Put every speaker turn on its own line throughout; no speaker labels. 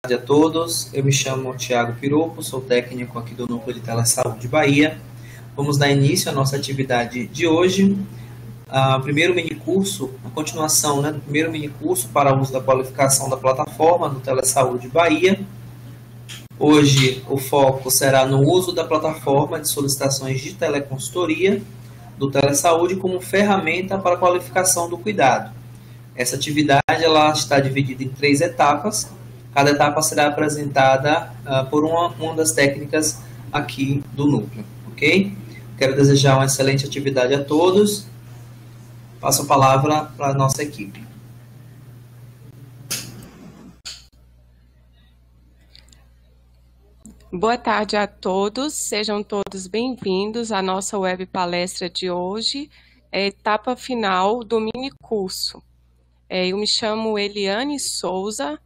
Boa tarde a todos, eu me chamo Thiago Piropo, sou técnico aqui do Núcleo de Telesaúde Bahia. Vamos dar início à nossa atividade de hoje, o primeiro minicurso, a continuação do primeiro minicurso para o uso da qualificação da plataforma do Telesaúde Bahia. Hoje o foco será no uso da plataforma de solicitações de teleconsultoria do Telesaúde como ferramenta para a qualificação do cuidado. Essa atividade ela está dividida em 3 etapas. Cada etapa será apresentada por uma das técnicas aqui do núcleo, ok? Quero desejar uma excelente atividade a todos. Passo a palavra para a nossa equipe.
Boa tarde a todos, sejam todos bem-vindos à nossa web palestra de hoje, etapa final do mini curso. Eu me chamo Eliane Souza,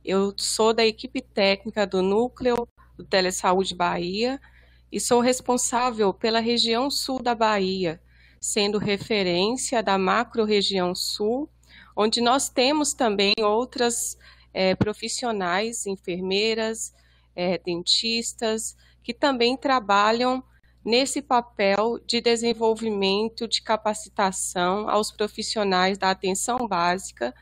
eu sou da equipe técnica do Núcleo do Telesaúde Bahia e sou responsável pela região sul da Bahia, sendo referência da macro-região sul, onde nós temos também outras profissionais, enfermeiras, dentistas, que também trabalham nesse papel de desenvolvimento, de capacitação aos profissionais da atenção básica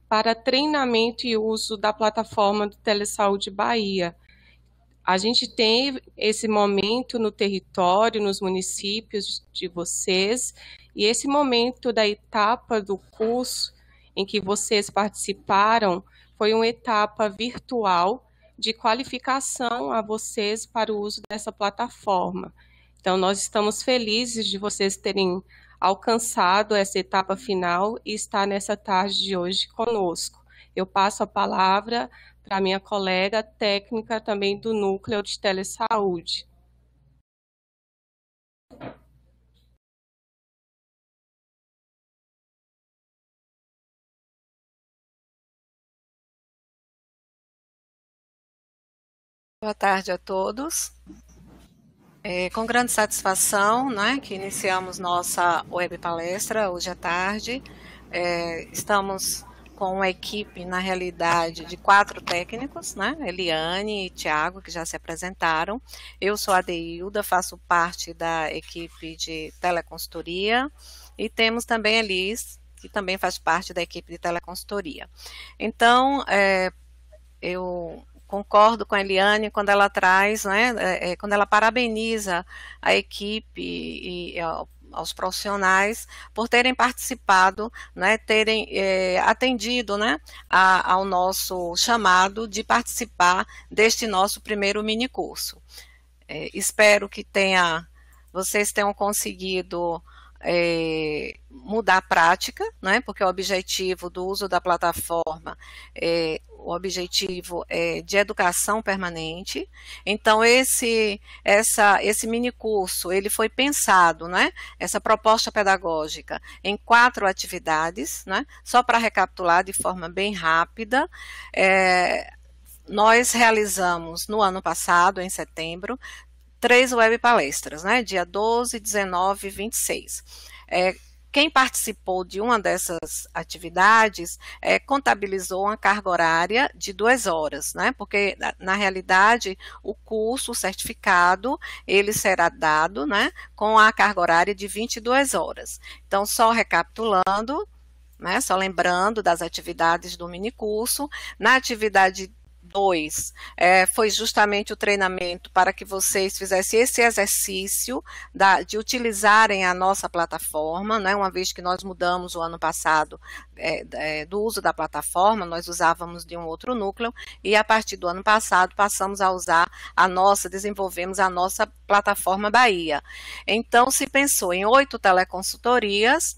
para treinamento e uso da plataforma do Telesaúde Bahia. A gente tem esse momento no território, nos municípios de vocês, e esse momento da etapa do curso em que vocês participaram foi uma etapa virtual de qualificação a vocês para o uso dessa plataforma. Então, nós estamos felizes de vocês terem alcançado essa etapa final e estar nessa tarde de hoje conosco. Eu passo a palavra para a minha colega técnica também do Núcleo de Telesaúde.
Boa tarde a todos. Com grande satisfação, que iniciamos nossa web palestra hoje à tarde. Estamos com uma equipe, na realidade, de 4 técnicos, Eliane e Thiago, que já se apresentaram. Eu sou a Deilda, faço parte da equipe de teleconsultoria, e temos também a Liz, que também faz parte da equipe de teleconsultoria. Então, eu concordo com a Eliane quando ela traz, quando ela parabeniza a equipe e aos profissionais por terem participado, terem atendido ao nosso chamado de participar deste nosso primeiro mini curso. Espero que vocês tenham conseguido mudar a prática, porque o objetivo do uso da plataforma o objetivo é de educação permanente. Então, esse mini curso, ele foi pensado, essa proposta pedagógica, em 4 atividades, só para recapitular de forma bem rápida. Nós realizamos, no ano passado, em setembro, 3 web palestras, dia 12, 19 e 26. Quem participou de uma dessas atividades contabilizou uma carga horária de 2 horas, porque, na realidade, o curso, o certificado, ele será dado com a carga horária de 22 horas. Então, só recapitulando, só lembrando das atividades do minicurso, na atividade 2, foi justamente o treinamento para que vocês fizessem esse exercício de utilizarem a nossa plataforma, uma vez que nós mudamos o ano passado do uso da plataforma, nós usávamos de um outro núcleo, e a partir do ano passado passamos a usar desenvolvemos a nossa plataforma Bahia. Então, se pensou em 8 teleconsultorias,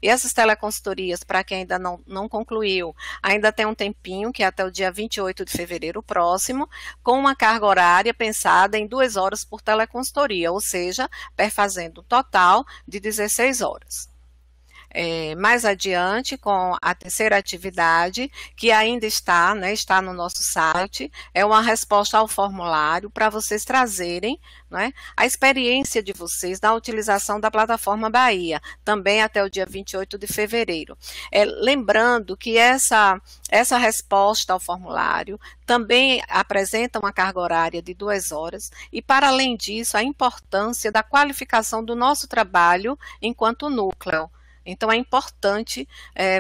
e essas teleconsultorias, para quem ainda não concluiu, ainda tem um tempinho, que é até o dia 28 de fevereiro próximo, com uma carga horária pensada em 2 horas por teleconsultoria, ou seja, perfazendo um total de 16 horas. mais adiante com a terceira atividade, que ainda está, né, está no nosso site, é uma resposta ao formulário para vocês trazerem, né, a experiência de vocês na utilização da plataforma Bahia, também até o dia 28 de fevereiro. Lembrando que essa resposta ao formulário também apresenta uma carga horária de 2 horas e, para além disso, a importância da qualificação do nosso trabalho enquanto núcleo. Então, é importante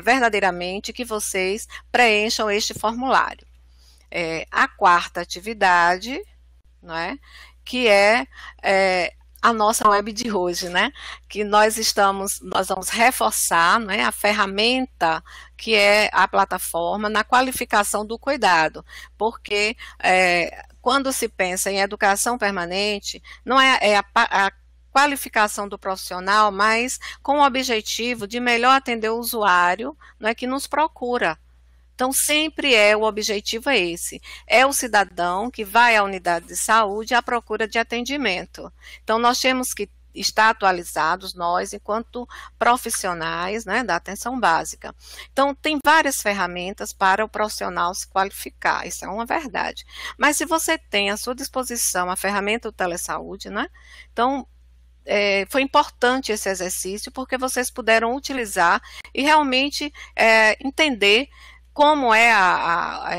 verdadeiramente que vocês preencham este formulário. A quarta atividade, não é? Que é a nossa web de hoje, né? Que nós vamos reforçar, né, a ferramenta que é a plataforma na qualificação do cuidado, porque quando se pensa em educação permanente, não é a qualificação do profissional, mas com o objetivo de melhor atender o usuário, não é, que nos procura. Então, sempre o objetivo é esse, é o cidadão que vai à unidade de saúde à procura de atendimento. Então, nós temos que estar atualizados, nós, enquanto profissionais, né, da atenção básica. Então, tem várias ferramentas para o profissional se qualificar, isso é uma verdade. Mas se você tem à sua disposição a ferramenta do telesaúde, né, então, foi importante esse exercício, porque vocês puderam utilizar e realmente entender como é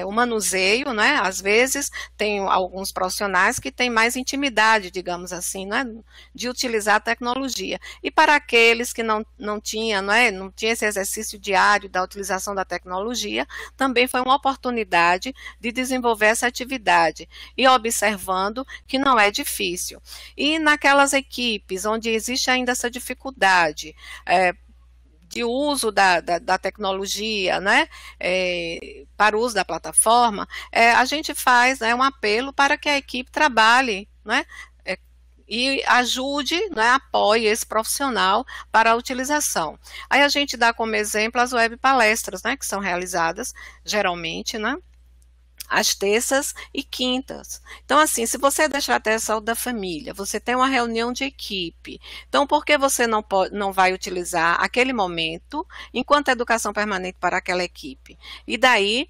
o manuseio, né? Às vezes tem alguns profissionais que têm mais intimidade, digamos assim, né, de utilizar a tecnologia. E para aqueles que não tinham, não tinha esse exercício diário da utilização da tecnologia, também foi uma oportunidade de desenvolver essa atividade e observando que não é difícil. E naquelas equipes onde existe ainda essa dificuldade, de uso da tecnologia, né, para o uso da plataforma, a gente faz, né, um apelo para que a equipe trabalhe, né, e ajude, né, apoie esse profissional para a utilização. Aí a gente dá como exemplo as web palestras, né, que são realizadas geralmente, né, às terças e quintas. Então, assim, se você é da estratégia de saúde da família, você tem uma reunião de equipe, então por que você não vai utilizar aquele momento enquanto educação permanente para aquela equipe? E daí,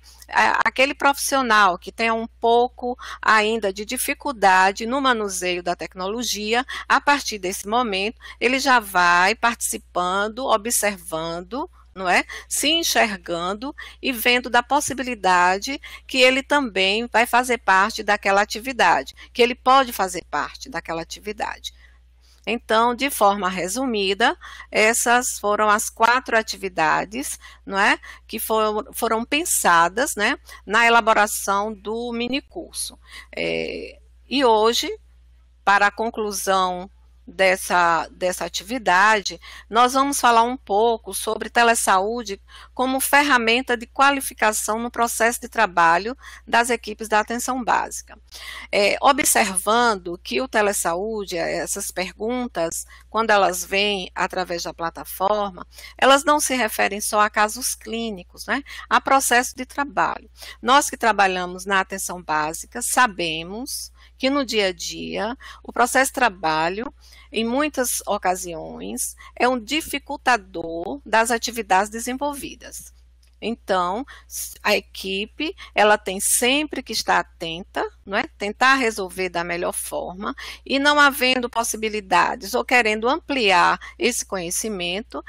aquele profissional que tem um pouco ainda de dificuldade no manuseio da tecnologia, a partir desse momento, ele já vai participando, observando, não é? Se enxergando e vendo da possibilidade que ele também vai fazer parte daquela atividade, que ele pode fazer parte daquela atividade. Então, de forma resumida, essas foram as 4 atividades, não é, que foram pensadas, né, na elaboração do minicurso. E hoje, para a conclusão dessa atividade, nós vamos falar um pouco sobre telesaúde como ferramenta de qualificação no processo de trabalho das equipes da atenção básica. Observando que o telesaúde, essas perguntas, quando elas vêm através da plataforma, elas não se referem só a casos clínicos, né? A processo de trabalho. Nós que trabalhamos na atenção básica sabemos que no dia a dia o processo de trabalho, em muitas ocasiões, é um dificultador das atividades desenvolvidas. Então, a equipe, ela tem sempre que estar atenta, não é? Tentar resolver da melhor forma, e não havendo possibilidades ou querendo ampliar esse conhecimento,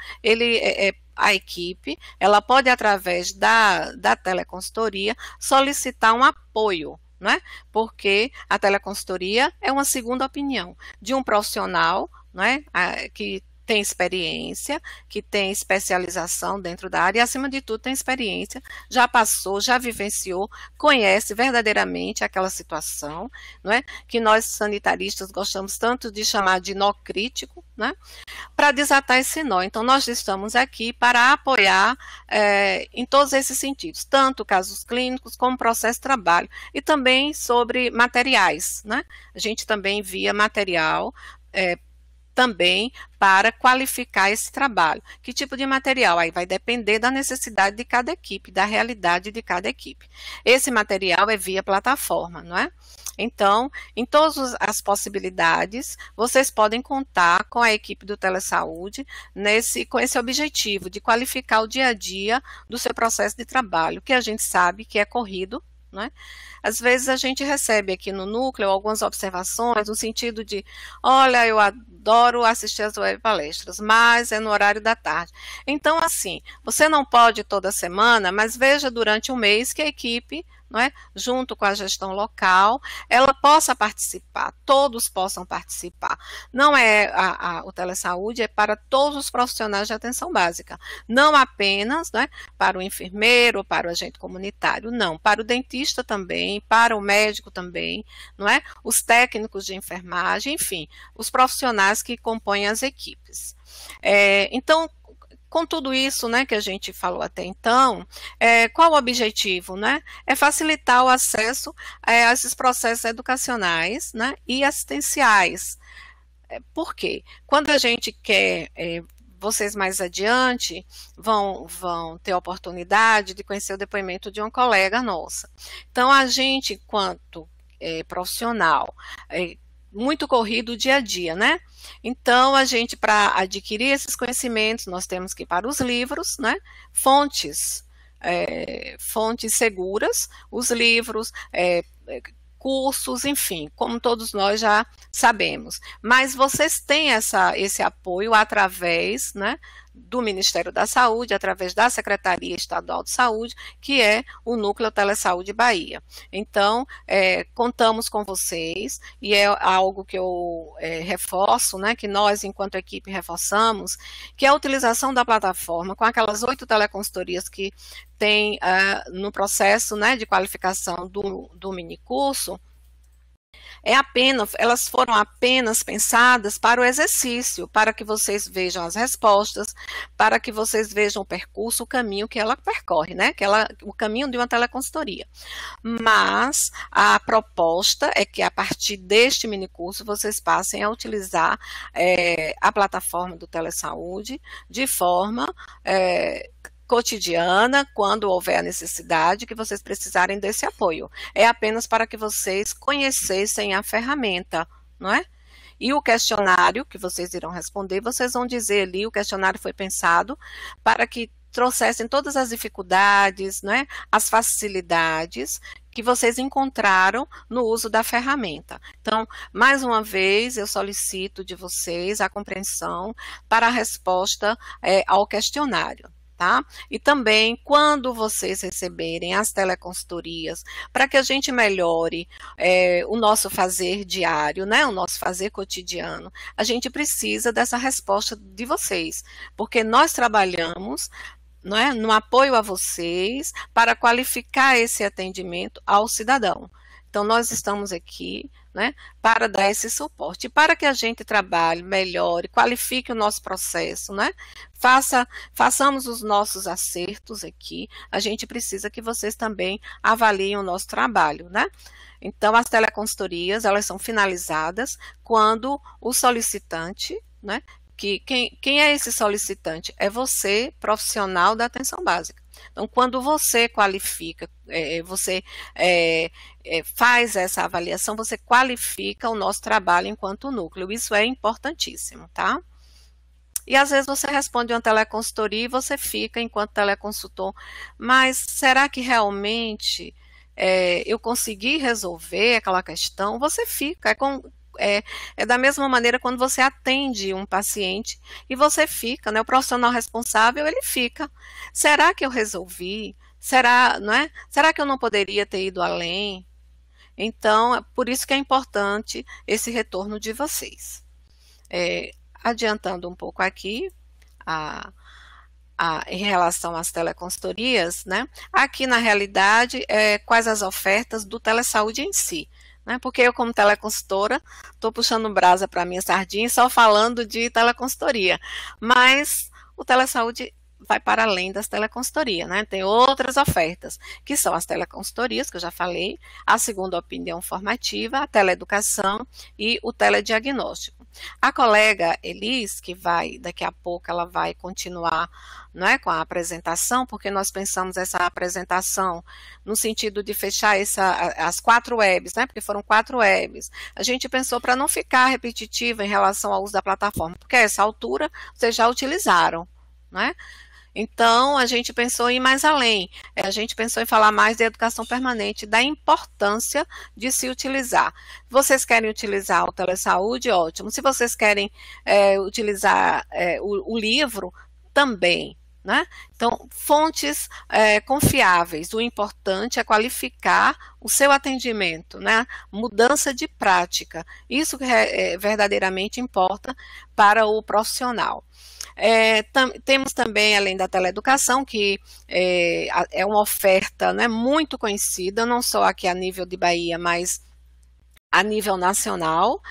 a equipe, ela pode, através da teleconsultoria, solicitar um apoio, não é? Porque a teleconsultoria é uma segunda opinião de um profissional, não é? Que tem experiência, que tem especialização dentro da área e, acima de tudo, tem experiência, já passou, já vivenciou, conhece verdadeiramente aquela situação, não é? Que nós sanitaristas gostamos tanto de chamar de nó crítico, né? Para desatar esse nó. Então, nós estamos aqui para apoiar em todos esses sentidos, tanto casos clínicos como processo de trabalho, e também sobre materiais, né? A gente também envia material também para qualificar esse trabalho. Que tipo de material? Aí vai depender da necessidade de cada equipe, da realidade de cada equipe. Esse material é via plataforma, não é? Então, em todas as possibilidades, vocês podem contar com a equipe do Telesaúde com esse objetivo de qualificar o dia a dia do seu processo de trabalho, que a gente sabe que é corrido, né? Às vezes a gente recebe aqui no núcleo algumas observações no sentido de, olha, eu adoro assistir as web palestras, mas é no horário da tarde. Então, assim, você não pode toda semana, mas veja durante um mês que a equipe, não é, junto com a gestão local, ela possa participar, todos possam participar. Não é o Telesaúde, é para todos os profissionais de atenção básica, não apenas, né, para o enfermeiro, para o agente comunitário, não, para o dentista também, para o médico também, não é? Os técnicos de enfermagem, enfim, os profissionais que compõem as equipes. Então, com tudo isso, né, que a gente falou até então, qual o objetivo, né? É facilitar o acesso a esses processos educacionais, né, e assistenciais. Por quê? Quando a gente quer, vocês mais adiante vão ter a oportunidade de conhecer o depoimento de uma colega nossa. Então, a gente, enquanto profissional, muito corrido o dia a dia, né? Então, a gente, para adquirir esses conhecimentos, nós temos que ir para os livros, né? Fontes seguras, os livros, cursos, enfim, como todos nós já sabemos. Mas vocês têm esse apoio através, né, do Ministério da Saúde, através da Secretaria Estadual de Saúde, que é o Núcleo Telesaúde Bahia. Então, contamos com vocês, e é algo que eu reforço, né, que nós, enquanto equipe, reforçamos, que é a utilização da plataforma, com aquelas 8 teleconsultorias que tem no processo, né, de qualificação do minicurso, elas foram apenas pensadas para o exercício, para que vocês vejam as respostas, para que vocês vejam o percurso, o caminho que ela percorre, né? O caminho de uma teleconsultoria. Mas a proposta é que a partir deste minicurso vocês passem a utilizar a plataforma do Telesaúde de forma cotidiana, quando houver a necessidade, que vocês precisarem desse apoio. É apenas para que vocês conhecessem a ferramenta, não é? E o questionário que vocês irão responder, vocês vão dizer ali, o questionário foi pensado para que trouxessem todas as dificuldades, né, as facilidades que vocês encontraram no uso da ferramenta. Então, mais uma vez, eu solicito de vocês a compreensão para a resposta ao questionário. Tá? E também, quando vocês receberem as teleconsultorias, para que a gente melhore o nosso fazer diário, né? O nosso fazer cotidiano, a gente precisa dessa resposta de vocês, porque nós trabalhamos, não é, no apoio a vocês para qualificar esse atendimento ao cidadão. Então, nós estamos aqui, né, para dar esse suporte, para que a gente trabalhe, melhore, qualifique o nosso processo, né? Façamos os nossos acertos aqui, a gente precisa que vocês também avaliem o nosso trabalho, né? Então, as teleconsultorias, elas são finalizadas quando o solicitante, né, quem é esse solicitante? É você, profissional da atenção básica. Então, quando você qualifica, você faz essa avaliação, você qualifica o nosso trabalho enquanto núcleo. Isso é importantíssimo, tá? E às vezes você responde uma teleconsultoria e você fica enquanto teleconsultor, mas será que realmente eu consegui resolver aquela questão? Você fica, é da mesma maneira quando você atende um paciente e você fica, né? O profissional responsável, ele fica. Será que eu resolvi? Será, não é? Será que eu não poderia ter ido além? Então, é por isso que é importante esse retorno de vocês. Adiantando um pouco aqui, em relação às teleconsultorias, né? Aqui na realidade, quais as ofertas do Telesaúde em si. Né? Porque eu, como teleconsultora, estou puxando brasa para a minha sardinha só falando de teleconsultoria. Mas o Telesaúde vai para além das teleconsultorias, né? Tem outras ofertas, que são as teleconsultorias, que eu já falei, a segunda opinião formativa, a teleeducação e o telediagnóstico. A colega Elis, que vai, daqui a pouco ela vai continuar, não é, com a apresentação, porque nós pensamos essa apresentação no sentido de fechar as 4 webs, né, porque foram 4 webs. A gente pensou para não ficar repetitivo em relação ao uso da plataforma, porque a essa altura vocês já utilizaram, né? Então, a gente pensou em ir mais além. A gente pensou em falar mais de educação permanente, da importância de se utilizar. Se vocês querem utilizar o Telesaúde, ótimo. Se vocês querem utilizar o livro, também. Né? Então, fontes confiáveis. O importante é qualificar o seu atendimento, né? Mudança de prática. Isso verdadeiramente importa para o profissional. Temos também, além da teleeducação, que é uma oferta, né, muito conhecida, não só aqui a nível de Bahia, mas a nível nacional,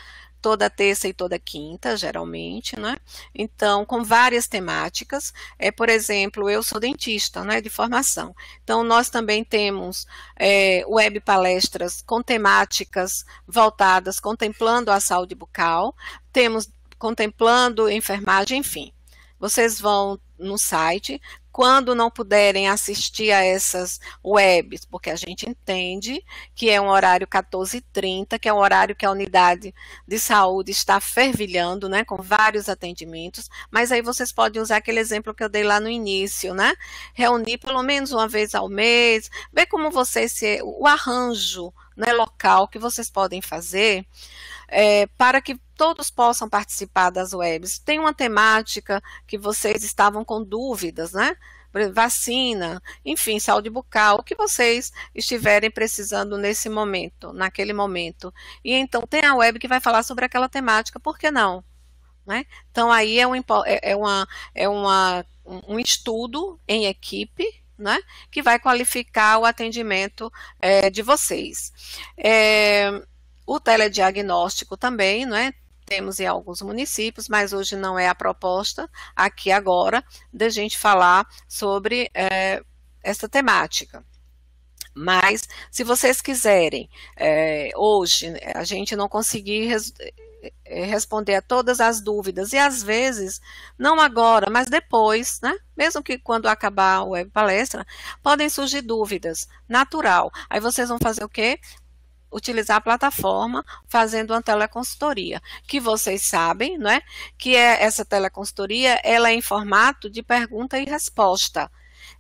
toda terça e toda quinta, geralmente, né? Então, com várias temáticas. Por exemplo, eu sou dentista, né, de formação. Então, nós também temos web palestras com temáticas voltadas, contemplando a saúde bucal, temos contemplando enfermagem, enfim. Vocês vão no site, quando não puderem assistir a essas webs, porque a gente entende que é um horário 14h30, que é um horário que a unidade de saúde está fervilhando, né, com vários atendimentos, mas aí vocês podem usar aquele exemplo que eu dei lá no início, né, reunir pelo menos uma vez ao mês, ver como o arranjo, né, local que vocês podem fazer, para que todos possam participar das webs. Tem uma temática que vocês estavam com dúvidas, né? Vacina, enfim, saúde bucal, o que vocês estiverem precisando nesse momento, naquele momento. E então tem a web que vai falar sobre aquela temática, por que não? Né? Então aí um estudo em equipe, né, que vai qualificar o atendimento de vocês. O telediagnóstico também, né? Temos em alguns municípios, mas hoje não é a proposta, aqui agora, de a gente falar sobre essa temática. Mas, se vocês quiserem, hoje, a gente não conseguir responder a todas as dúvidas, e às vezes, não agora, mas depois, né? Mesmo que quando acabar a web palestra, podem surgir dúvidas, natural. Aí vocês vão fazer o quê? Utilizar a plataforma fazendo uma teleconsultoria, que vocês sabem, não é? Que essa teleconsultoria, ela é em formato de pergunta e resposta.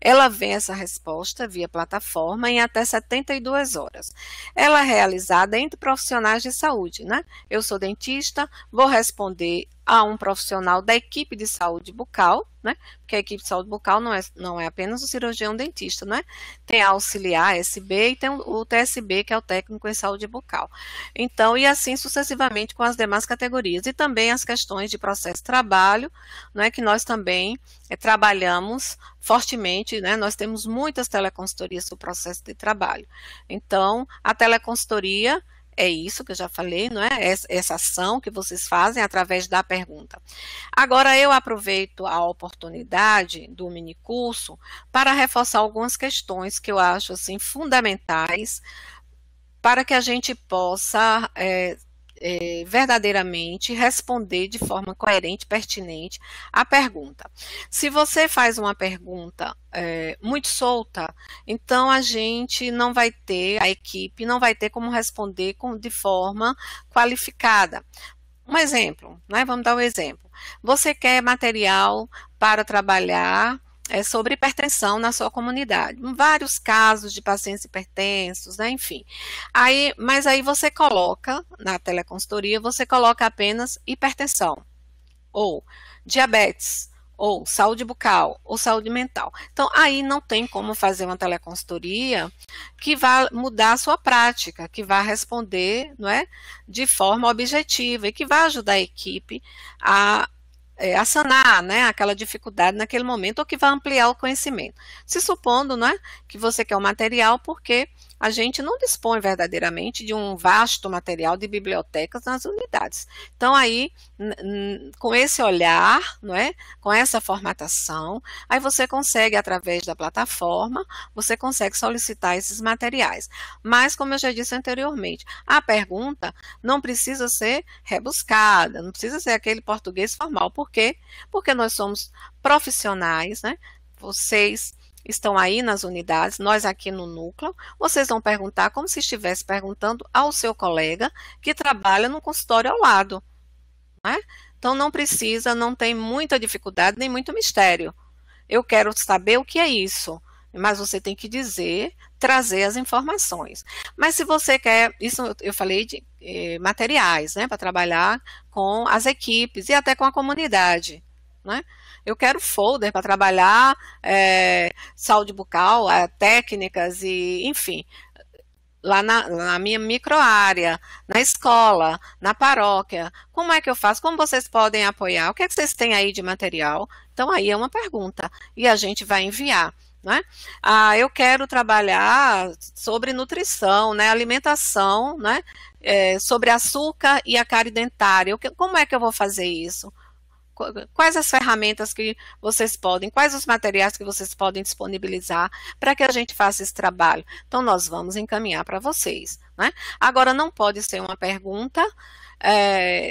Ela vem essa resposta via plataforma em até 72 horas. Ela é realizada entre profissionais de saúde, né? Eu sou dentista, vou responder a um profissional da equipe de saúde bucal, né? Porque a equipe de saúde bucal não é apenas o cirurgião dentista, né? Tem a auxiliar SB e tem o TSB, que é o técnico em saúde bucal. Então, e assim sucessivamente com as demais categorias. E também as questões de processo de trabalho, né? Que nós também trabalhamos fortemente, né? Nós temos muitas teleconsultorias sobre o processo de trabalho. Então, a teleconsultoria é isso que eu já falei, não é? Essa ação que vocês fazem através da pergunta. Agora, eu aproveito a oportunidade do minicurso para reforçar algumas questões que eu acho assim, fundamentais para que a gente possa verdadeiramente responder de forma coerente, pertinente a pergunta. Se você faz uma pergunta muito solta, então a gente não vai ter, a equipe não vai ter como responder de forma qualificada. Um exemplo, né? Vamos dar um exemplo. Você quer material para trabalhar sobre hipertensão na sua comunidade. Vários casos de pacientes hipertensos, né? Enfim. Mas aí você coloca, na teleconsultoria, você coloca apenas hipertensão, ou diabetes, ou saúde bucal, ou saúde mental. Então, aí não tem como fazer uma teleconsultoria que vá mudar a sua prática, que vá responder, não é, de forma objetiva e que vá ajudar a equipe a sanar, né, aquela dificuldade naquele momento, ou que vai ampliar o conhecimento. Se supondo, né, que você quer o material porque a gente não dispõe verdadeiramente de um vasto material de bibliotecas nas unidades. Então, aí, com esse olhar, não é? Com essa formatação, aí você consegue, através da plataforma, você consegue solicitar esses materiais. Mas, como eu já disse anteriormente, a pergunta não precisa ser rebuscada, não precisa ser aquele português formal. Por quê? Porque nós somos profissionais, né? Vocês estão aí nas unidades, nós aqui no núcleo, vocês vão perguntar como se estivesse perguntando ao seu colega que trabalha no consultório ao lado, né? Então não precisa, não tem muita dificuldade, nem muito mistério. Eu quero saber o que é isso, mas você tem que dizer, trazer as informações. Mas se você quer, isso eu falei de materiais, né, para trabalhar com as equipes e até com a comunidade, né? Eu quero folder para trabalhar saúde bucal, técnicas e, enfim, lá na minha microárea, na escola, na paróquia. Como é que eu faço? Como vocês podem apoiar? O que é que vocês têm aí de material? Então, aí é uma pergunta e a gente vai enviar. Né? Eu quero trabalhar sobre nutrição, né, alimentação, né, sobre açúcar e a cárie dentária. Como é que eu vou fazer isso? Quais as ferramentas que vocês podem, quais os materiais que vocês podem disponibilizar para que a gente faça esse trabalho? Então, nós vamos encaminhar para vocês. Né? Agora, não pode ser uma pergunta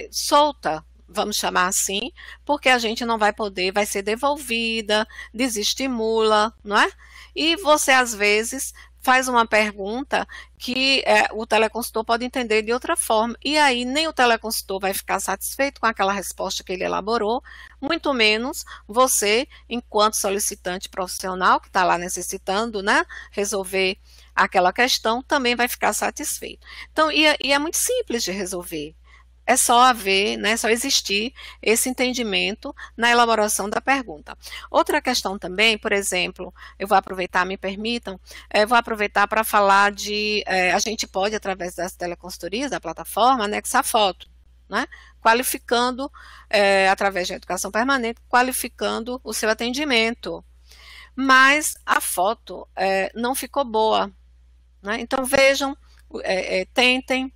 solta, vamos chamar assim, porque a gente não vai poder, vai ser devolvida, desestimula, não é? E você, às vezes, faz uma pergunta que o teleconsultor pode entender de outra forma, e aí nem o teleconsultor vai ficar satisfeito com aquela resposta que ele elaborou, muito menos você, enquanto solicitante profissional, que está lá necessitando, né, resolver aquela questão, também vai ficar satisfeito. Então, e é muito simples de resolver. É só haver, né, só existir esse entendimento na elaboração da pergunta. Outra questão também, por exemplo, eu vou aproveitar, me permitam, vou aproveitar para falar de, a gente pode, através das teleconsultorias, da plataforma, anexar foto, né, qualificando, através da educação permanente, qualificando o seu atendimento. Mas a foto não ficou boa, né? Então vejam, tentem,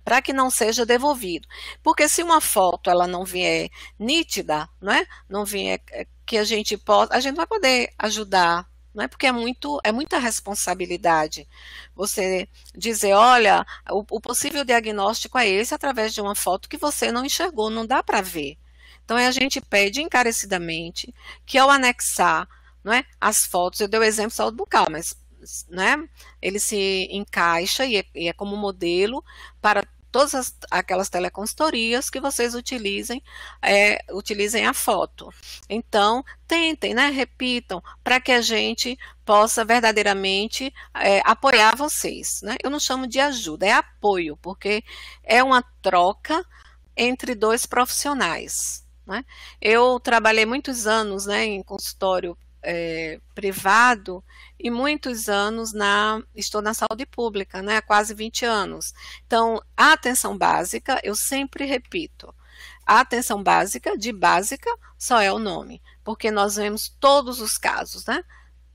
para que não seja devolvido. Porque se uma foto ela não vier nítida, né, não vier que a gente vai poder ajudar, né, porque é muita responsabilidade você dizer, olha, o possível diagnóstico é esse através de uma foto que você não enxergou, não dá para ver. Então a gente pede encarecidamente que ao anexar, né, as fotos, eu dei o exemplo de saúde bucal, mas né, ele se encaixa e é como modelo para todas aquelas teleconsultorias que vocês utilizem a foto. Então, tentem, né, repitam, para que a gente possa verdadeiramente apoiar vocês. Né? Eu não chamo de ajuda, é apoio, porque é uma troca entre dois profissionais. Né? Eu trabalhei muitos anos, né, em consultório privado e muitos anos estou na saúde pública, né, há quase 20 anos. Então, a atenção básica, eu sempre repito, a atenção básica, de básica, só é o nome, porque nós vemos todos os casos, né,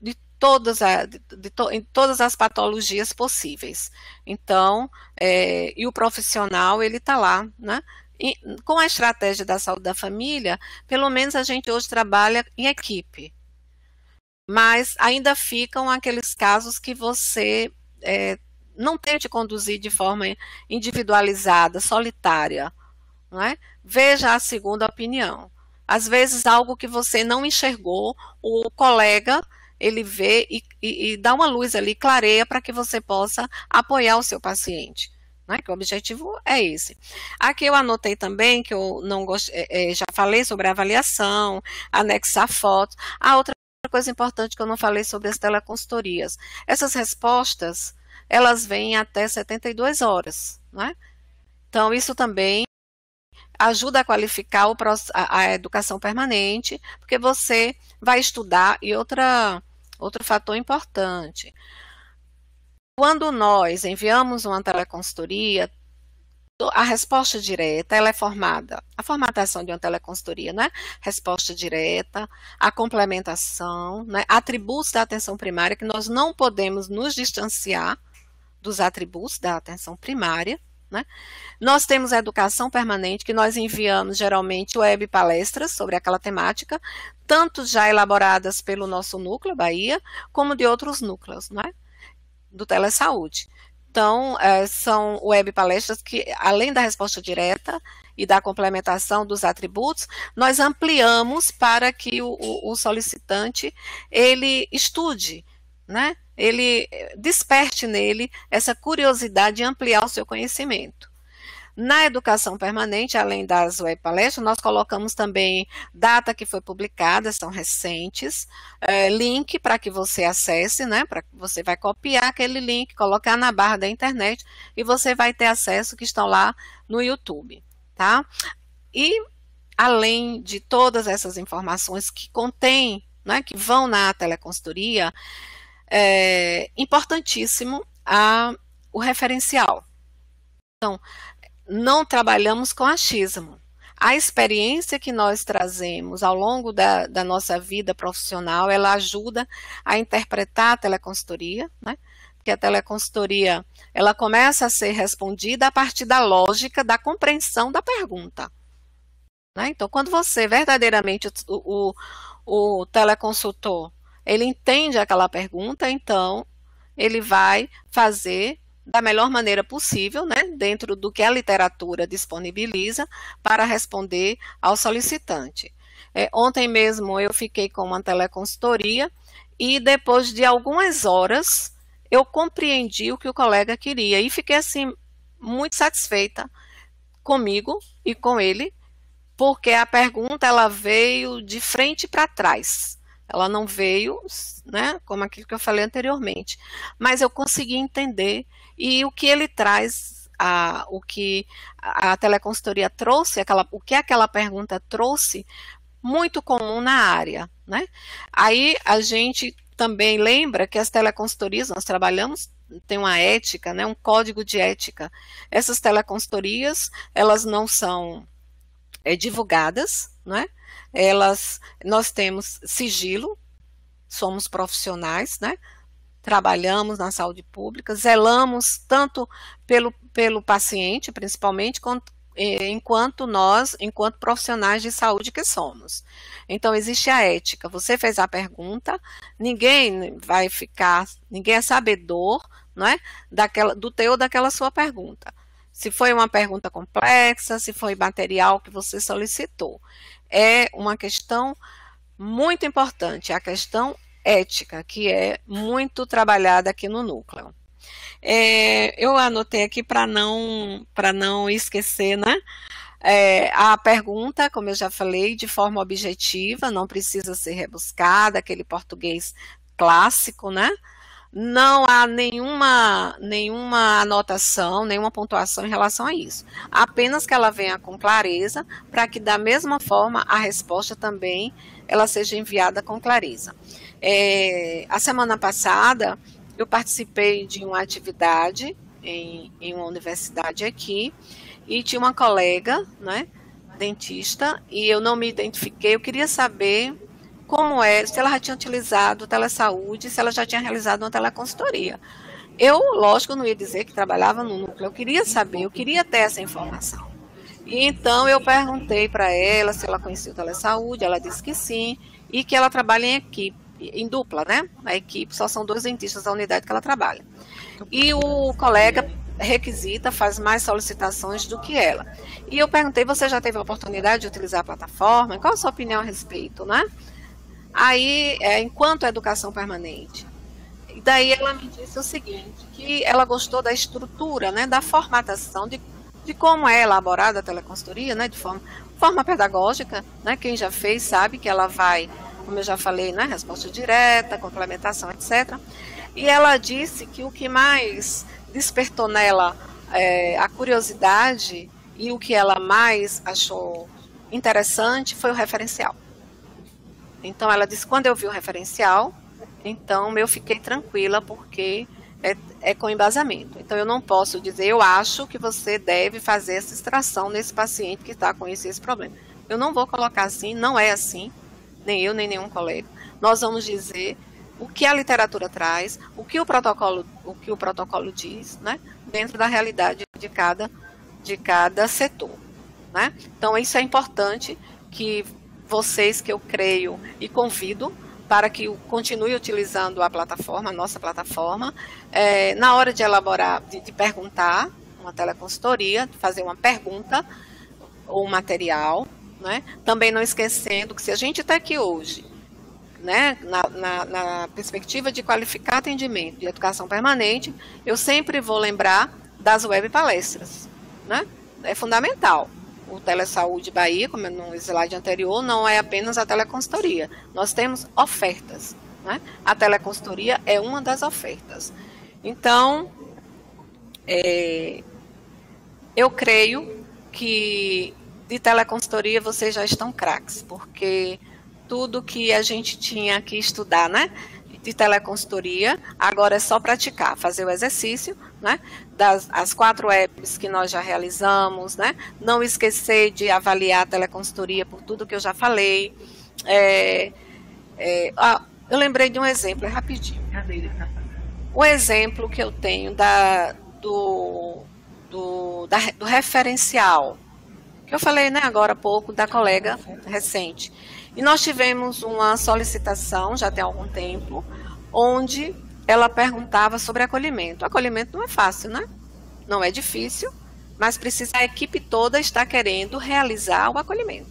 em todas as patologias possíveis. Então, e o profissional, ele está lá, né, e, com a estratégia da saúde da família, pelo menos a gente hoje trabalha em equipe. Mas ainda ficam aqueles casos que você não tente conduzir de forma individualizada, solitária. Não é? Veja a segunda opinião. Às vezes algo que você não enxergou, o colega ele vê e dá uma luz ali, clareia para que você possa apoiar o seu paciente. Né, que o objetivo é esse. Aqui eu anotei também que eu não já falei sobre a avaliação, anexar fotos. A outra coisa importante que eu não falei sobre as teleconsultorias. Essas respostas, elas vêm até 72 horas. Né? Então, isso também ajuda a qualificar a educação permanente, porque você vai estudar. E outro fator importante. Quando nós enviamos uma teleconsultoria, A resposta direta, ela é formada, a formatação de uma teleconsultoria, né? Resposta direta, a complementação, né? Atributos da atenção primária, que nós não podemos nos distanciar dos atributos da atenção primária, né? Nós temos a educação permanente, que nós enviamos geralmente web palestras sobre aquela temática, tanto já elaboradas pelo nosso núcleo, Bahia, como de outros núcleos, né? Do Telesaúde. Então, são web palestras que, além da resposta direta e da complementação dos atributos, nós ampliamos para que o solicitante, ele estude, né? Ele desperte nele essa curiosidade de ampliar o seu conhecimento. Na educação permanente, além das web palestras, nós colocamos também data que foi publicada, são recentes, link para que você acesse, né? Você vai copiar aquele link, colocar na barra da internet e você vai ter acesso que estão lá no YouTube, tá? E além de todas essas informações que contém, né, que vão na teleconsultoria, é importantíssimo o referencial. Então, não trabalhamos com achismo. A experiência que nós trazemos ao longo da nossa vida profissional, ela ajuda a interpretar a teleconsultoria, né? Porque a teleconsultoria, ela começa a ser respondida a partir da lógica, da compreensão da pergunta, né? Então, quando você verdadeiramente, o teleconsultor, ele entende aquela pergunta, então ele vai fazer da melhor maneira possível, né, dentro do que a literatura disponibiliza para responder ao solicitante. Ontem mesmo eu fiquei com uma teleconsultoria e depois de algumas horas eu compreendi o que o colega queria e fiquei assim muito satisfeita comigo e com ele, porque a pergunta ela veio de frente para trás. Ela não veio, né, como aquilo que eu falei anteriormente, mas eu consegui entender e o que ele traz, o que a teleconsultoria trouxe, o que aquela pergunta trouxe, muito comum na área, né? Aí a gente também lembra que as teleconsultorias, nós trabalhamos, tem uma ética, né, um código de ética. Essas teleconsultorias, elas não são divulgadas, né? Nós temos sigilo, somos profissionais, né? Trabalhamos na saúde pública, zelamos tanto pelo paciente, principalmente, enquanto profissionais de saúde que somos. Então, existe a ética. Você fez a pergunta, ninguém é sabedor, né, do teor daquela sua pergunta. Se foi uma pergunta complexa, se foi material que você solicitou. É uma questão muito importante, a questão ética, que é muito trabalhada aqui no núcleo. Eu anotei aqui para não esquecer, né? A pergunta, como eu já falei, de forma objetiva, não precisa ser rebuscada, aquele português clássico, né? Não há nenhuma anotação, nenhuma pontuação em relação a isso. Apenas que ela venha com clareza, para que da mesma forma a resposta também ela seja enviada com clareza. A semana passada eu participei de uma atividade em uma universidade aqui e tinha uma colega, né, dentista, e eu não me identifiquei, eu queria saber se ela já tinha utilizado o Telesaúde, se ela já tinha realizado uma teleconsultoria. Eu, lógico, não ia dizer que trabalhava no núcleo, eu queria saber, eu queria ter essa informação. E então eu perguntei para ela se ela conhecia o Telesaúde, ela disse que sim, e que ela trabalha em equipe, em dupla, né? A equipe só são 2 dentistas da unidade que ela trabalha. E o colega requisita, faz mais solicitações do que ela. E eu perguntei, você já teve a oportunidade de utilizar a plataforma? Qual a sua opinião a respeito, né? Aí, enquanto a educação permanente. E daí ela me disse o seguinte, que ela gostou da estrutura, né, da formatação, de como é elaborada a teleconsultoria, né, de forma pedagógica, né, quem já fez sabe que ela vai, como eu já falei, né, resposta direta, complementação, etc. E ela disse que o que mais despertou nela a curiosidade e o que ela mais achou interessante foi o referencial. Então, ela disse, quando eu vi o referencial, então eu fiquei tranquila, porque é com embasamento. Então, eu não posso dizer, eu acho que você deve fazer essa extração nesse paciente que está com esse problema. Eu não vou colocar assim, não é assim, nem eu, nem nenhum colega. Nós vamos dizer o que a literatura traz, o que o protocolo diz, né, dentro da realidade de cada setor, né? Então, isso é importante que vocês, que eu creio e convido para que continue utilizando a plataforma, a nossa plataforma, na hora de elaborar, de perguntar, uma teleconsultoria, fazer uma pergunta ou um material, né? Também não esquecendo que se a gente está aqui hoje, né, na perspectiva de qualificar atendimento de educação permanente, eu sempre vou lembrar das web palestras, né? É fundamental. O Telesaúde Bahia, como no slide anterior, não é apenas a teleconsultoria. Nós temos ofertas, né? A teleconsultoria é uma das ofertas. Então, eu creio que de teleconsultoria vocês já estão craques, porque tudo que a gente tinha que estudar, né, de teleconsultoria, agora é só praticar, fazer o exercício, né, as 4 apps que nós já realizamos, né, não esquecer de avaliar a teleconsultoria por tudo que eu já falei. Eu lembrei de um exemplo, rapidinho. O exemplo que eu tenho do referencial, que eu falei, né, agora há pouco, da colega recente. E nós tivemos uma solicitação, já tem algum tempo, onde ela perguntava sobre acolhimento. Acolhimento não é fácil, né? Não é difícil, mas precisa a equipe toda estar querendo realizar o acolhimento.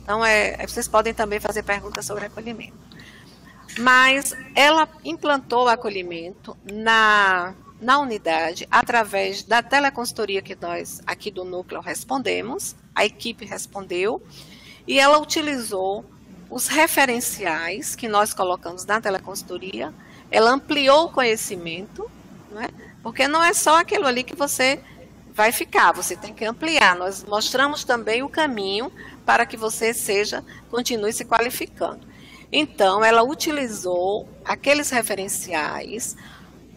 Então, vocês podem também fazer perguntas sobre acolhimento. Mas ela implantou o acolhimento na unidade através da teleconsultoria que nós aqui do núcleo respondemos, a equipe respondeu, e ela utilizou os referenciais que nós colocamos na teleconsultoria, ela ampliou o conhecimento, né? Porque não é só aquilo ali que você vai ficar, você tem que ampliar. Nós mostramos também o caminho para que você continue se qualificando. Então, ela utilizou aqueles referenciais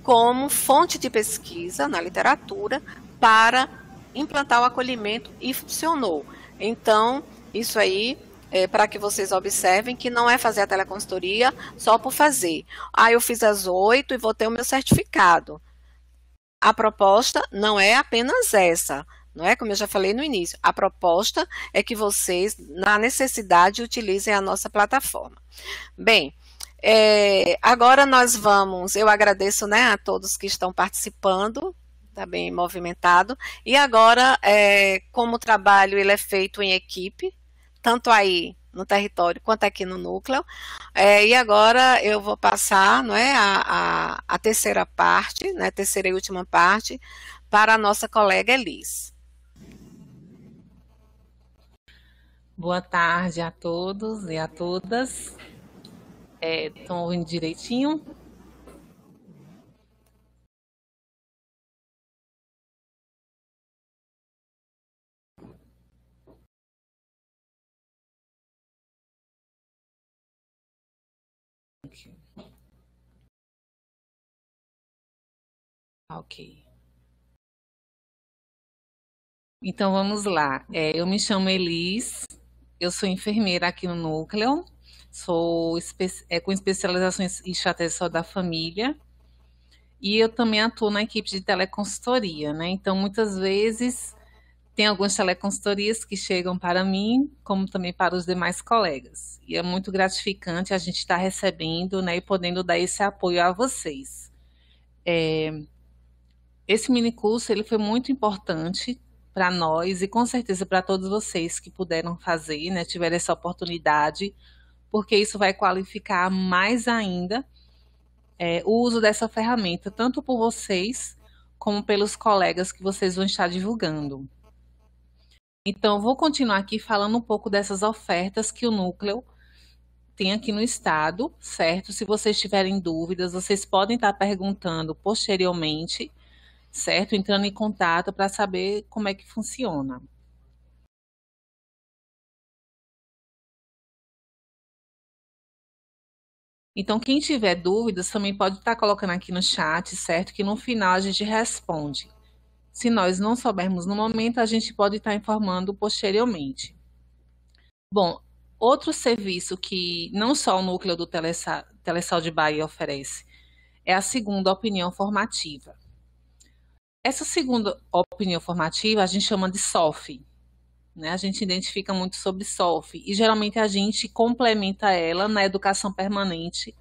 como fonte de pesquisa na literatura para implantar o acolhimento e funcionou. Então, isso aí para que vocês observem que não é fazer a teleconsultoria só por fazer. Eu fiz às 8 e vou ter o meu certificado. A proposta não é apenas essa, não é? Como eu já falei no início, a proposta é que vocês, na necessidade, utilizem a nossa plataforma. Bem, agora eu agradeço, né, a todos que estão participando, está bem movimentado, e agora, como o trabalho ele é feito em equipe, tanto aí no território quanto aqui no núcleo, e agora eu vou passar, não é, a terceira parte, né, terceira e última parte, para a nossa colega Elis.
Boa tarde a todos e a todas. Estão ouvindo direitinho? Ok. Então vamos lá. Eu me chamo Elis, eu sou enfermeira aqui no núcleo, sou com especialização em estratégia da família e eu também atuo na equipe de teleconsultoria, né? Então muitas vezes tem algumas teleconsultorias que chegam para mim, como também para os demais colegas. E é muito gratificante a gente estar recebendo, né, e podendo dar esse apoio a vocês. Esse minicurso ele foi muito importante para nós e com certeza para todos vocês que puderam fazer, né, tiveram essa oportunidade, porque isso vai qualificar mais ainda o uso dessa ferramenta, tanto por vocês como pelos colegas que vocês vão estar divulgando. Então, vou continuar aqui falando um pouco dessas ofertas que o núcleo tem aqui no estado, certo? Se vocês tiverem dúvidas, vocês podem estar perguntando posteriormente, certo? Entrando em contato para saber como é que funciona. Então, quem tiver dúvidas também pode estar colocando aqui no chat, certo? Que no final a gente responde. Se nós não soubermos no momento, a gente pode estar informando posteriormente. Bom, outro serviço que não só o núcleo do Telesaúde Bahia oferece é a segunda opinião formativa. Essa segunda opinião formativa a gente chama de SOF, né? A gente identifica muito sobre SOF e geralmente a gente complementa ela na educação permanente,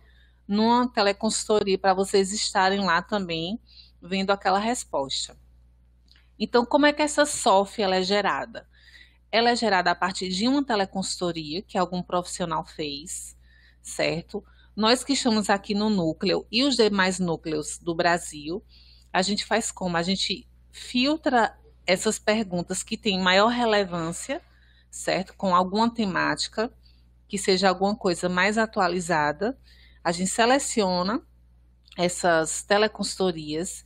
numa teleconsultoria para vocês estarem lá também vendo aquela resposta. Então, como é que essa SOF ela é gerada? Ela é gerada a partir de uma teleconsultoria que algum profissional fez, certo? Nós que estamos aqui no núcleo e os demais núcleos do Brasil, a gente faz como? A gente filtra essas perguntas que têm maior relevância, certo? Com alguma temática, que seja alguma coisa mais atualizada. A gente seleciona essas teleconsultorias,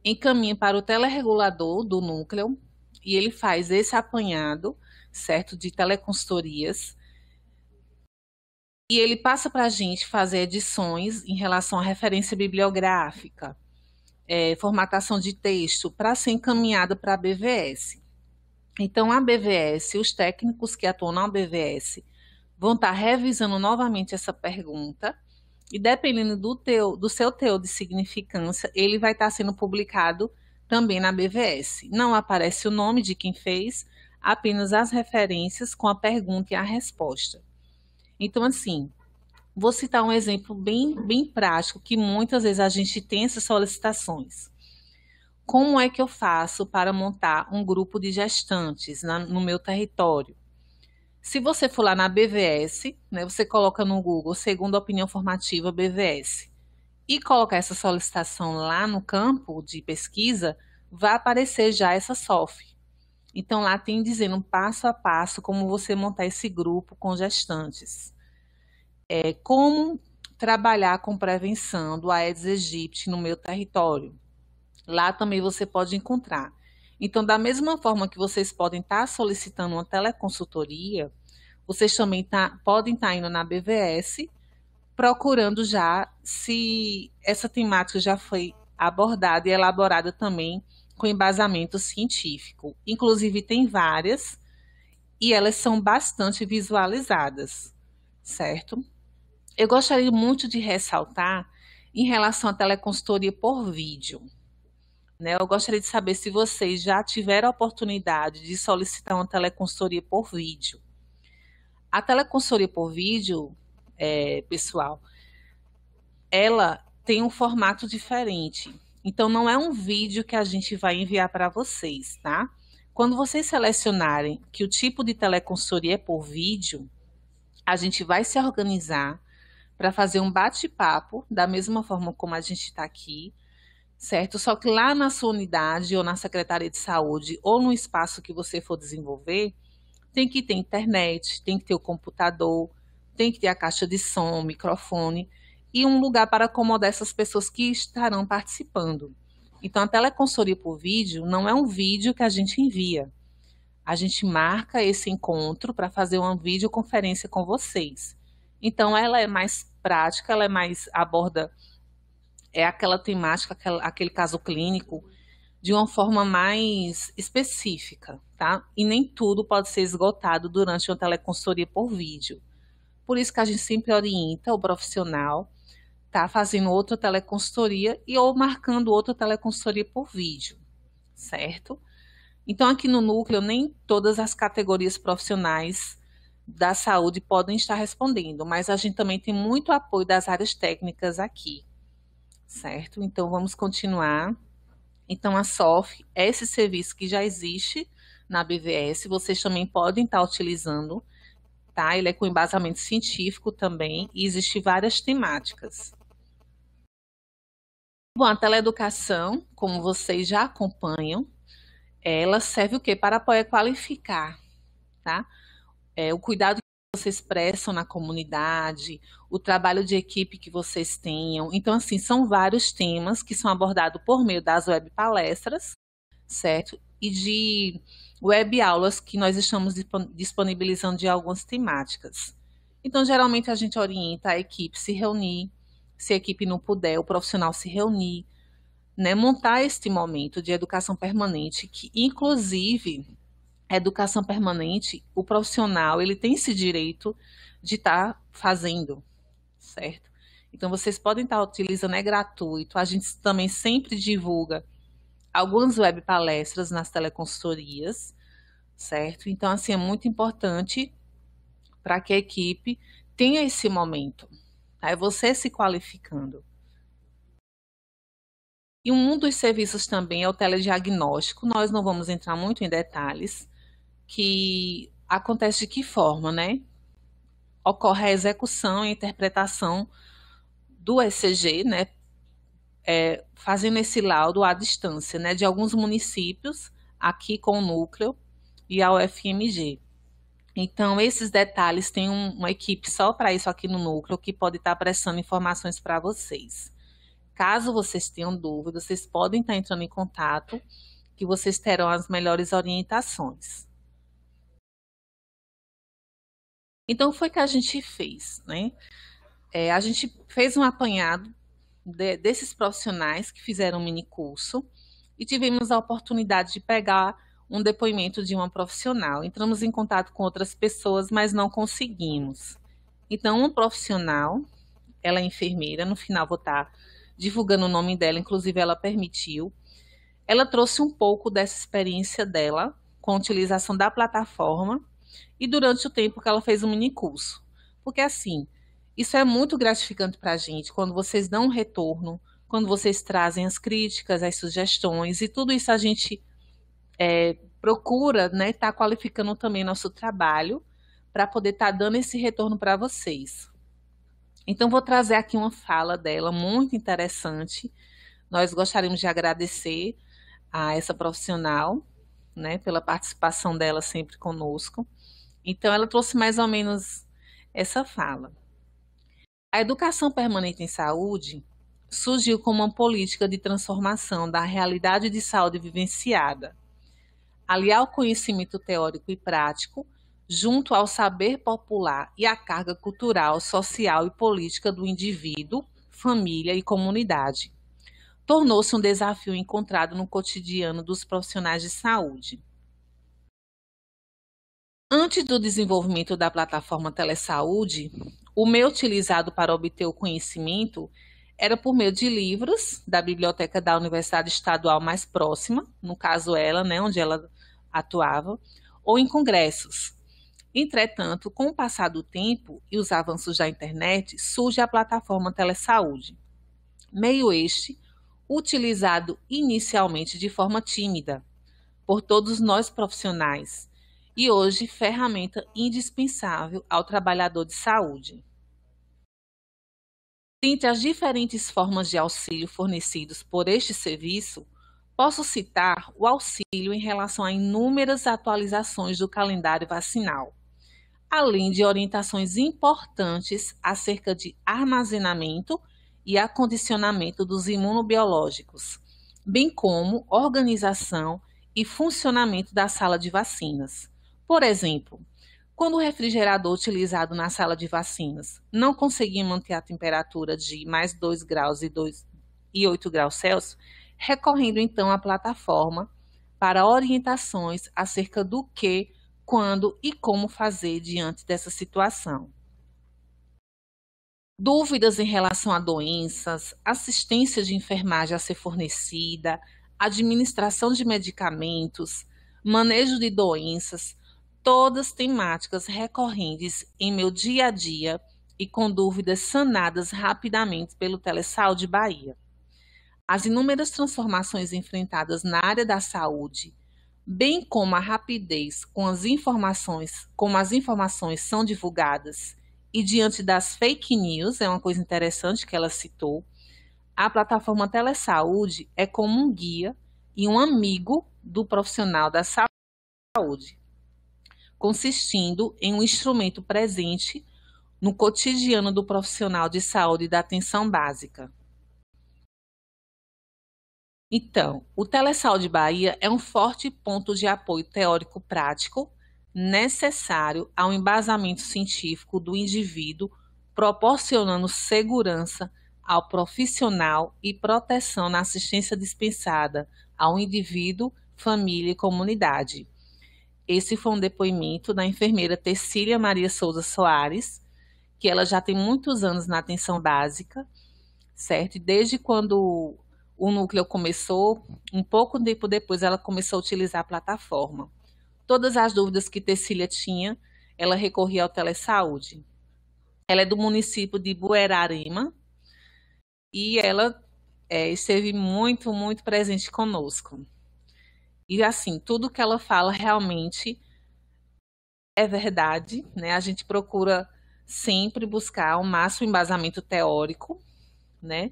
encaminha para o teleregulador do núcleo e ele faz esse apanhado, certo, de teleconsultorias e ele passa para a gente fazer edições em relação à referência bibliográfica, formatação de texto para ser encaminhada para a BVS. Então, a BVS, os técnicos que atuam na BVS vão estar revisando novamente essa pergunta e dependendo do seu teor de significância, ele vai estar sendo publicado também na BVS. Não aparece o nome de quem fez, apenas as referências com a pergunta e a resposta. Então, assim, vou citar um exemplo bem prático, que muitas vezes a gente tem essas solicitações. Como é que eu faço para montar um grupo de gestantes no meu território? Se você for lá na BVS, né, você coloca no Google Segunda Opinião Formativa BVS e colocar essa solicitação lá no campo de pesquisa, vai aparecer já essa SOF. Então, lá tem dizendo passo a passo como você montar esse grupo com gestantes. Como trabalhar com prevenção do Aedes aegypti no meu território. Lá também você pode encontrar. Então, da mesma forma que vocês podem estar solicitando uma teleconsultoria, vocês também podem estar indo na BVS, procurando já se essa temática já foi abordada e elaborada também com embasamento científico. Inclusive, tem várias e elas são bastante visualizadas, certo? Eu gostaria muito de ressaltar em relação à teleconsultoria por vídeo. Eu gostaria de saber se vocês já tiveram a oportunidade de solicitar uma teleconsultoria por vídeo. A teleconsultoria por vídeo, pessoal, ela tem um formato diferente. Então, não é um vídeo que a gente vai enviar para vocês, tá? Quando vocês selecionarem que o tipo de teleconsultoria é por vídeo, a gente vai se organizar para fazer um bate-papo, da mesma forma como a gente está aqui, certo? Só que lá na sua unidade, ou na Secretaria de Saúde, ou no espaço que você for desenvolver, tem que ter internet, tem que ter o computador, tem que ter a caixa de som, o microfone, e um lugar para acomodar essas pessoas que estarão participando. Então, a teleconsultoria por vídeo não é um vídeo que a gente envia. A gente marca esse encontro para fazer uma videoconferência com vocês. Então, ela é mais prática, ela é mais aborda aquela temática, aquele caso clínico, de uma forma mais específica, tá? E nem tudo pode ser esgotado durante uma teleconsultoria por vídeo. Por isso que a gente sempre orienta o profissional tá fazendo outra teleconsultoria ou marcando outra teleconsultoria por vídeo, certo? Então, aqui no núcleo, nem todas as categorias profissionais da saúde podem estar respondendo, mas a gente também tem muito apoio das áreas técnicas aqui, certo? Então, vamos continuar. Então, a SOF é esse serviço que já existe na BVS, vocês também podem estar utilizando, tá? Ele é com embasamento científico também e existem várias temáticas. Bom, a teleeducação, como vocês já acompanham, ela serve o quê? Para apoiar e qualificar, tá? O cuidado que vocês prestam na comunidade, o trabalho de equipe que vocês tenham. Então, assim, são vários temas que são abordados por meio das web palestras, certo? E de web aulas que nós estamos disponibilizando de algumas temáticas. Então, geralmente, a gente orienta a equipe se reunir, se a equipe não puder, o profissional se reunir, né, montar este momento de educação permanente, que, inclusive, a educação permanente, o profissional, ele tem esse direito de estar fazendo, certo? Então, vocês podem estar utilizando, é gratuito. A gente também sempre divulga algumas web palestras nas teleconsultorias, certo? Então, assim, é muito importante para que a equipe tenha esse momento. Tá? É você se qualificando. E um dos serviços também é o telediagnóstico. Nós não vamos entrar muito em detalhes, que acontece de que forma, né? Ocorre a execução e interpretação do ECG, né? Fazendo esse laudo à distância, né? De alguns municípios, aqui com o núcleo, e a UFMG. Então, esses detalhes tem uma equipe só para isso aqui no núcleo, que pode estar prestando informações para vocês. Caso vocês tenham dúvidas, vocês podem estar entrando em contato, que vocês terão as melhores orientações. Então, foi o que a gente fez, né? A gente fez um apanhado desses profissionais que fizeram um mini curso e tivemos a oportunidade de pegar um depoimento de uma profissional. Entramos em contato com outras pessoas, mas não conseguimos. Então, um profissional, ela é enfermeira, no final vou estar divulgando o nome dela, inclusive ela permitiu. Ela trouxe um pouco dessa experiência dela com a utilização da plataforma e durante o tempo que ela fez o mini curso. Porque assim, isso é muito gratificante para a gente, quando vocês dão um retorno, quando vocês trazem as críticas, as sugestões, e tudo isso a gente procura, né, estar qualificando também nosso trabalho para poder estar dando esse retorno para vocês. Então, vou trazer aqui uma fala dela muito interessante. Nós gostaríamos de agradecer a essa profissional, né, pela participação dela sempre conosco. Então, ela trouxe mais ou menos essa fala. A educação permanente em saúde surgiu como uma política de transformação da realidade de saúde vivenciada, aliar o conhecimento teórico e prático junto ao saber popular e à carga cultural, social e política do indivíduo, família e comunidade. Tornou-se um desafio encontrado no cotidiano dos profissionais de saúde. Antes do desenvolvimento da plataforma Telesaúde, o meio utilizado para obter o conhecimento era por meio de livros da biblioteca da Universidade Estadual mais próxima, no caso ela, né, onde ela atuava, ou em congressos. Entretanto, com o passar do tempo e os avanços da internet, surge a plataforma Telesaúde, meio este utilizado inicialmente de forma tímida por todos nós profissionais e hoje ferramenta indispensável ao trabalhador de saúde. Dentre as diferentes formas de auxílio fornecidos por este serviço, posso citar o auxílio em relação a inúmeras atualizações do calendário vacinal, além de orientações importantes acerca de armazenamento e acondicionamento dos imunobiológicos, bem como organização e funcionamento da sala de vacinas. Por exemplo, quando o refrigerador utilizado na sala de vacinas não conseguir manter a temperatura de mais 2 graus e 8 graus Celsius, recorrendo então à plataforma para orientações acerca do que, quando e como fazer diante dessa situação. Dúvidas em relação a doenças, assistência de enfermagem a ser fornecida, administração de medicamentos, manejo de doenças, todas temáticas recorrentes em meu dia a dia e com dúvidas sanadas rapidamente pelo Telesaúde Bahia. As inúmeras transformações enfrentadas na área da saúde, bem como a rapidez como as informações são divulgadas e diante das fake news, é uma coisa interessante que ela citou, a plataforma Telesaúde é como um guia e um amigo do profissional da saúde, consistindo em um instrumento presente no cotidiano do profissional de saúde da atenção básica. Então, o Telesaúde Bahia é um forte ponto de apoio teórico-prático necessário ao embasamento científico do indivíduo, proporcionando segurança ao profissional e proteção na assistência dispensada ao indivíduo, família e comunidade. Esse foi um depoimento da enfermeira Tecília Maria Souza Soares, que ela já tem muitos anos na atenção básica, certo? E desde quando o núcleo começou, um pouco tempo depois ela começou a utilizar a plataforma. Todas as dúvidas que Tecília tinha, ela recorria ao Telesaúde. Ela é do município de Buerarema e ela esteve muito, muito presente conosco. E assim, tudo que ela fala realmente é verdade, né? A gente procura sempre buscar o máximo embasamento teórico, né?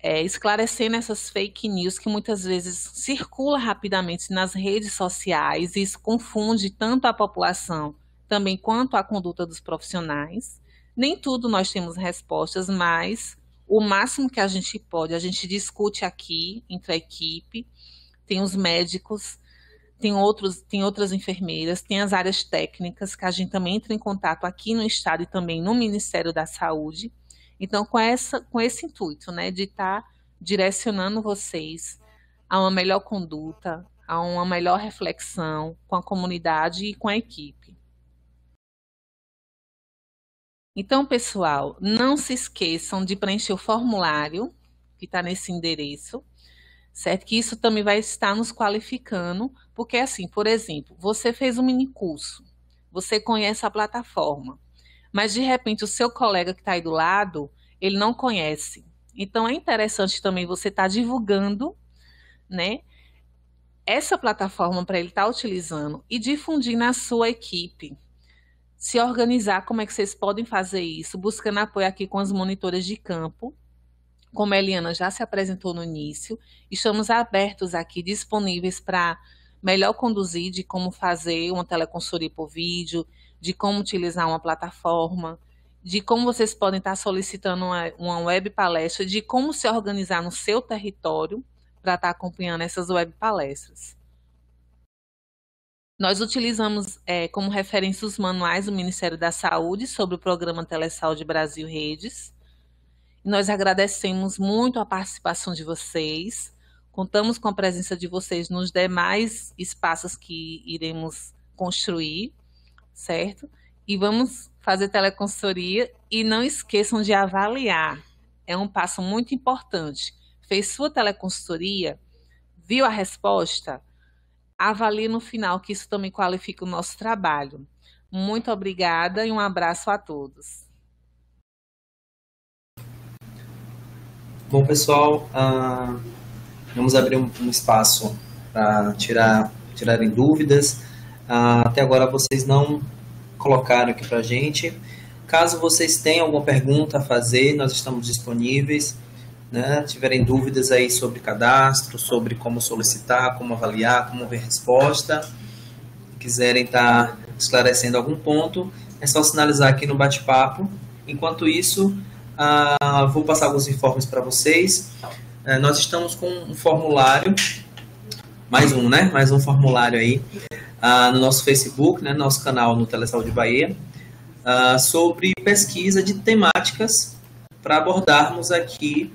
Esclarecendo essas fake news que muitas vezes circula rapidamente nas redes sociais, e isso confunde tanto a população também quanto a conduta dos profissionais. Nem tudo nós temos respostas, mas o máximo que a gente pode, a gente discute aqui entre a equipe, tem os médicos, tem outras enfermeiras, tem as áreas técnicas que a gente também entra em contato aqui no estado e também no Ministério da Saúde. Então, com esse intuito, né, de estar direcionando vocês a uma melhor conduta, a uma melhor reflexão com a comunidade e com a equipe. Então, pessoal, não se esqueçam de preencher o formulário que está nesse endereço, certo? Que isso também vai estar nos qualificando, porque assim, por exemplo, você fez um minicurso, você conhece a plataforma, mas de repente o seu colega que está aí do lado, ele não conhece. Então é interessante também você estar divulgando, né, essa plataforma para ele estar utilizando e difundir na sua equipe. Se organizar, como é que vocês podem fazer isso? Buscando apoio aqui com as monitoras de campo, como a Eliana já se apresentou no início, estamos abertos aqui, disponíveis para melhor conduzir de como fazer uma teleconsultoria por vídeo, de como utilizar uma plataforma, de como vocês podem estar solicitando uma web palestra, de como se organizar no seu território para estar acompanhando essas web palestras. Nós utilizamos como referência os manuais do Ministério da Saúde sobre o programa Telesaúde Brasil Redes. Nós agradecemos muito a participação de vocês, contamos com a presença de vocês nos demais espaços que iremos construir, certo? E vamos fazer teleconsultoria e não esqueçam de avaliar, é um passo muito importante. Fez sua teleconsultoria, viu a resposta? Avalie no final, que isso também qualifica o nosso trabalho. Muito obrigada e um abraço a todos.
Bom, pessoal, vamos abrir um espaço para tirarem dúvidas. Até agora vocês não colocaram aqui para a gente. Caso vocês tenham alguma pergunta a fazer, nós estamos disponíveis, né? Tiverem dúvidas aí sobre cadastro, sobre como solicitar, como avaliar, como ver resposta, quiserem estar esclarecendo algum ponto, é só sinalizar aqui no bate-papo. Enquanto isso, vou passar alguns informes para vocês. Nós estamos com um formulário, mais um formulário aí, no nosso Facebook, né, no nosso canal no Telesaúde Bahia, sobre pesquisa de temáticas para abordarmos aqui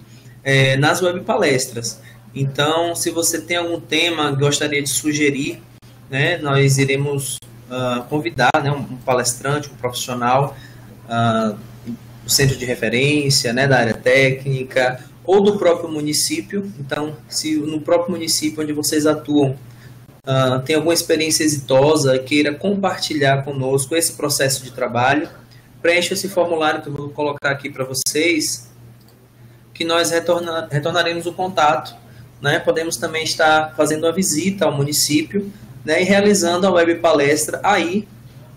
nas web palestras. Então, se você tem algum tema que gostaria de sugerir, né, nós iremos convidar, né, um palestrante, um profissional do centro de referência, né, da área técnica ou do próprio município. Então, se no próprio município onde vocês atuam tem alguma experiência exitosa, queira compartilhar conosco esse processo de trabalho, preencha esse formulário que eu vou colocar aqui para vocês, que nós retornaremos o contato, né? Podemos também estar fazendo uma visita ao município, né, e realizando a web palestra aí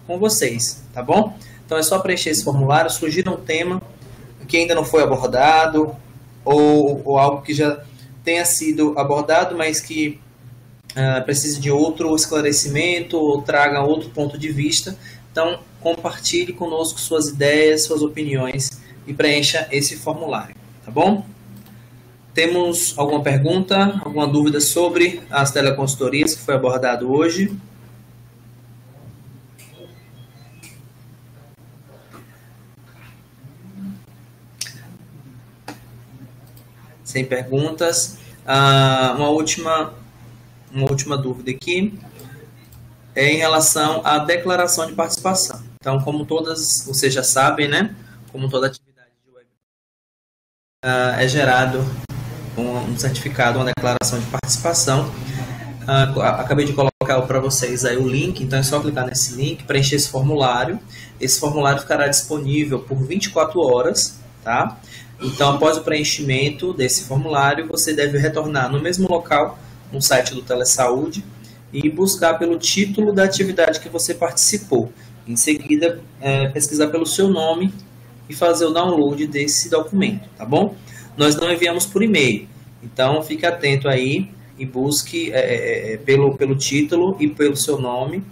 com vocês, tá bom? Então é só preencher esse formulário, sugira um tema que ainda não foi abordado, ou algo que já tenha sido abordado, mas que precise de outro esclarecimento, ou traga outro ponto de vista. Então, compartilhe conosco suas ideias, suas opiniões e preencha esse formulário, tá bom? Temos alguma pergunta, alguma dúvida sobre as teleconsultorias que foi abordado hoje? Sem perguntas. Uma última dúvida aqui é em relação à declaração de participação. Então, como todas vocês já sabem, né? Como toda atividade de web, é gerado um certificado, uma declaração de participação. Acabei de colocar para vocês aí o link, então é só clicar nesse link, preencher esse formulário. Esse formulário ficará disponível por 24 horas, tá? Então, após o preenchimento desse formulário, você deve retornar no mesmo local, no site do Telesaúde, e buscar pelo título da atividade que você participou. Em seguida, pesquisar pelo seu nome e fazer o download desse documento, tá bom? Nós não enviamos por e-mail, então fique atento aí e busque pelo título e pelo seu nome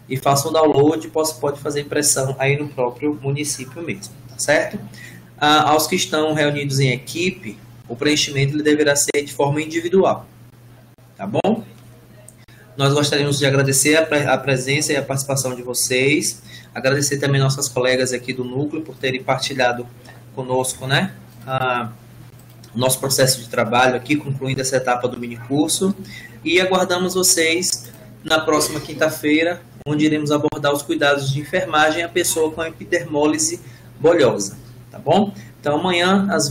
e faça um download, pode fazer impressão aí no próprio município mesmo, tá certo? Aos que estão reunidos em equipe, o preenchimento ele deverá ser de forma individual, tá bom? Nós gostaríamos de agradecer a presença e a participação de vocês, agradecer também nossas colegas aqui do núcleo por terem partilhado conosco, né, o nosso processo de trabalho aqui, concluindo essa etapa do minicurso, e aguardamos vocês na próxima quinta-feira, onde iremos abordar os cuidados de enfermagem à pessoa com epidermólise bolhosa, tá bom? Então, amanhã, às